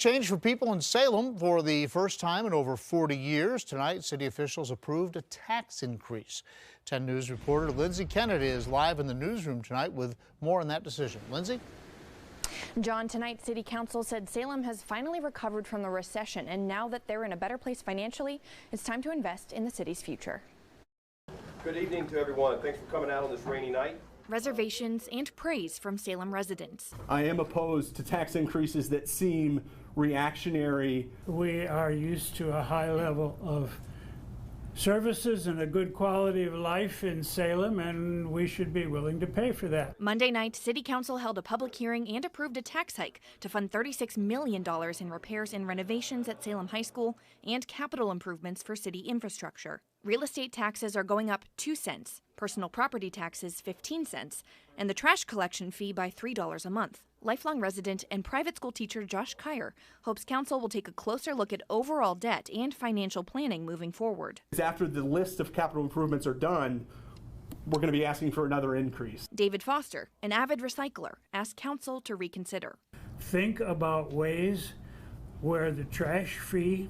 Change for people in Salem for the first time in over 40 years. Tonight, city officials approved a tax increase. 10 News reporter Lindsay Kennedy is live in the newsroom tonight with more on that decision. Lindsay? John, tonight City Council said Salem has finally recovered from the recession, and now that they're in a better place financially, it's time to invest in the city's future. Good evening to everyone. Thanks for coming out on this rainy night. Reservations and praise from Salem residents. I am opposed to tax increases that seem reactionary. We are used to a high level of services and a good quality of life in Salem, and we should be willing to pay for that. Monday night, City Council held a public hearing and approved a tax hike to fund $36 million in repairs and renovations at Salem High School and capital improvements for city infrastructure. Real estate taxes are going up 2 cents, personal property taxes 15 cents, and the trash collection fee by $3 a month. Lifelong resident and private school teacher Josh Kyer hopes council will take a closer look at overall debt and financial planning moving forward. After the list of capital improvements are done, we're going to be asking for another increase. David Foster, an avid recycler, asked council to reconsider. Think about ways where the trash fee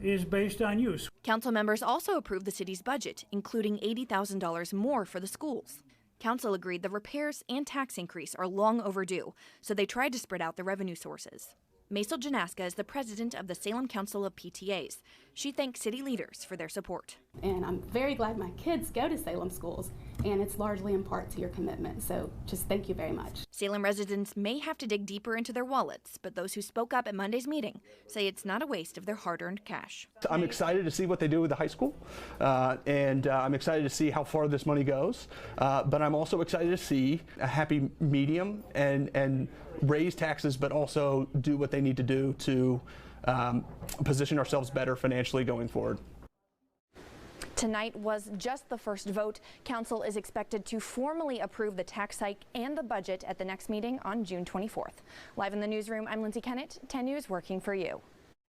is based on use. Council members also approved the city's budget, including $80,000 more for the schools. Council agreed the repairs and tax increase are long overdue, so they tried to spread out the revenue sources. Maisel Janaska is the president of the Salem Council of PTAs. She thanks city leaders for their support. And I'm very glad my kids go to Salem schools, and it's largely in part to your commitment. So just thank you very much. Salem residents may have to dig deeper into their wallets, but those who spoke up at Monday's meeting say it's not a waste of their hard-earned cash. I'm excited to see what they do with the high school, and I'm excited to see how far this money goes. But I'm also excited to see a happy medium and raise taxes, but also do what they need to do to position ourselves better financially going forward. Tonight was just the first vote. Council is expected to formally approve the tax hike and the budget at the next meeting on June 24th. Live in the newsroom, I'm Lindsay Kennedy, 10 News, working for you.